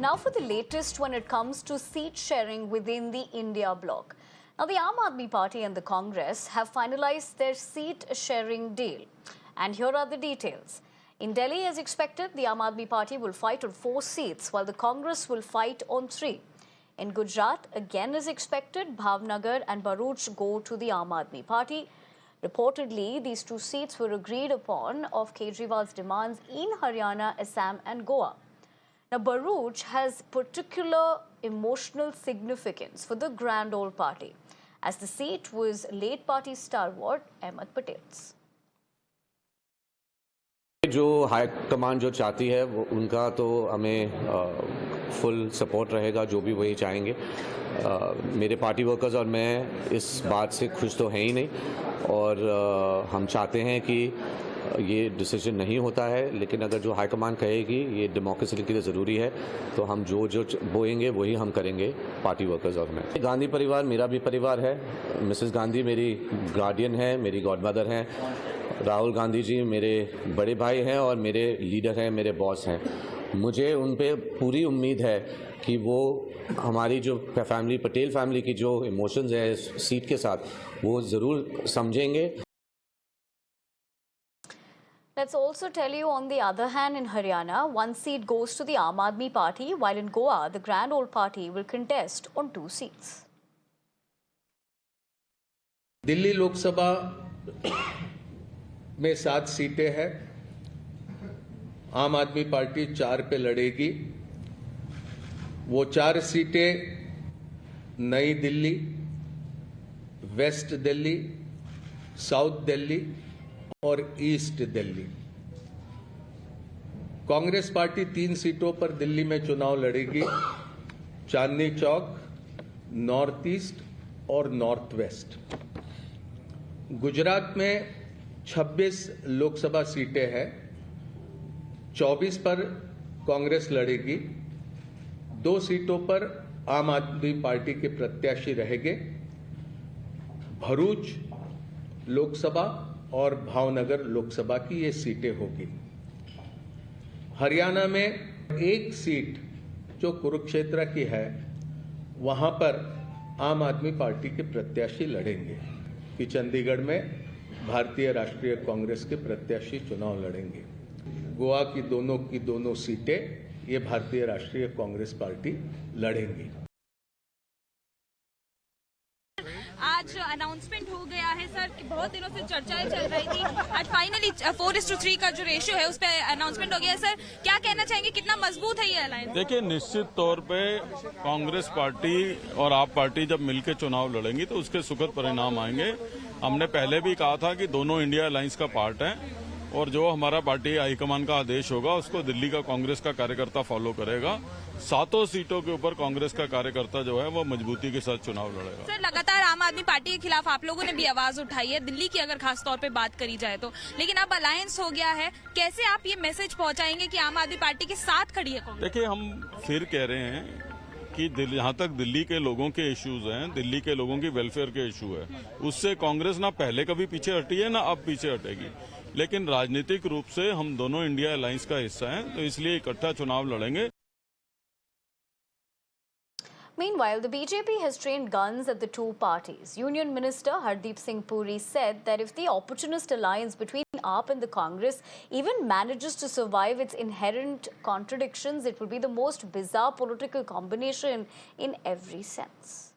Now for the latest when it comes to seat sharing within the India bloc. Now the Aam Aadmi Party and the Congress have finalized their seat sharing deal. And here are the details. In Delhi, as expected, the Aam Aadmi Party will fight on 4 seats while the Congress will fight on 3. In Gujarat, again as expected, Bhavnagar and Bharuch go to the Aam Aadmi Party. Reportedly, these 2 seats were agreed upon of Kejriwal's demands in Haryana, Assam and Goa. Now, Bharuch has particular emotional significance for the Grand Old Party, as the seat was late party stalwart Ahmed Patel's. जो high command जो चाहती है वो उनका तो हमें full support रहेगा, जो भी वही चाहेंगे। मेरे पार्टी वर्कर्स और मैं इस बात से खुश तो हैं ही नहीं, और हम चाहते हैं कि ये डिसीजन नहीं होता है, लेकिन अगर जो हाई कमान कहेगी ये डेमोक्रेसी के लिए ज़रूरी है, तो हम जो बोएंगे वही हम करेंगे, पार्टी वर्कर्स और मैं। गांधी परिवार मेरा भी परिवार है। मिसेस गांधी मेरी गार्डियन है, मेरी गॉडमदर हैं। राहुल गांधी जी मेरे बड़े भाई हैं और मेरे लीडर हैं, मेरे बॉस हैं। मुझे उन पे पूरी उम्मीद है कि वो हमारी जो फैमिली, पटेल फैमिली की जो इमोशंस है इस सीट के साथ, वो ज़रूर समझेंगे। Let's also tell you, on the other hand, in Haryana, 1 seat goes to the Aam Aadmi Party, while in Goa, the Grand Old Party will contest on 2 seats. Delhi Lok Sabha में 7 सीटें हैं। आम आदमी पार्टी 4 पे लड़ेगी। वो 4 सीटें नई दिल्ली, वेस्ट दिल्ली, साउथ दिल्ली और ईस्ट दिल्ली। कांग्रेस पार्टी 3 सीटों पर दिल्ली में चुनाव लड़ेगी, चांदनी चौक, नॉर्थ ईस्ट और नॉर्थ वेस्ट। गुजरात में 26 लोकसभा सीटें हैं, 24 पर कांग्रेस लड़ेगी, 2 सीटों पर आम आदमी पार्टी के प्रत्याशी रहेंगे। भरूच लोकसभा और भावनगर लोकसभा की ये सीटें होगी। हरियाणा में 1 सीट जो कुरुक्षेत्र की है, वहां पर आम आदमी पार्टी के प्रत्याशी लड़ेंगे कि चंडीगढ़ में भारतीय राष्ट्रीय कांग्रेस के प्रत्याशी चुनाव लड़ेंगे। गोवा की दोनों सीटें ये भारतीय राष्ट्रीय कांग्रेस पार्टी लड़ेंगी। आज अनाउंसमेंट हो गया है सर कि बहुत दिनों से चर्चाएं चल रही थी, आज फाइनली 4:3 का जो रेशियो है उस पर अनाउंसमेंट हो गया है। सर क्या कहना चाहेंगे, कितना मजबूत है ये अलायंस? देखिए, निश्चित तौर पे कांग्रेस पार्टी और आप पार्टी जब मिलकर चुनाव लड़ेंगी तो उसके सुखद परिणाम आएंगे। हमने पहले भी कहा था कि दोनों इंडिया अलायंस का पार्ट है, और जो हमारा पार्टी हाईकमान का आदेश होगा उसको दिल्ली का कांग्रेस का कार्यकर्ता फॉलो करेगा। 7 सीटों के ऊपर कांग्रेस का कार्यकर्ता जो है वो मजबूती के साथ चुनाव लड़ेगा। सर लगातार आम आदमी पार्टी के खिलाफ आप लोगों ने भी आवाज उठाई है, दिल्ली की अगर खास तौर पे बात करी जाए तो, लेकिन अब अलायंस हो गया है, कैसे आप ये मैसेज पहुंचाएंगे कि आम आदमी पार्टी के साथ खड़ी है कांग्रेस? देखिए, हम फिर कह रहे हैं कि जहां तक दिल्ली के लोगों के इश्यूज हैं, दिल्ली के लोगों की वेलफेयर के इशू है, उससे कांग्रेस ना पहले कभी पीछे हटी है ना अब पीछे हटेगी। लेकिन राजनीतिक रूप से हम दोनों इंडिया अलायंस का हिस्सा हैं, तो इसलिए इकट्ठा चुनाव लड़ेंगे। Meanwhile, the BJP has trained guns at the 2 parties. Union Minister Hardeep Singh Puri said that if the opportunist alliance between AAP and the Congress even manages to survive its inherent contradictions, it will be the most bizarre political combination in every sense.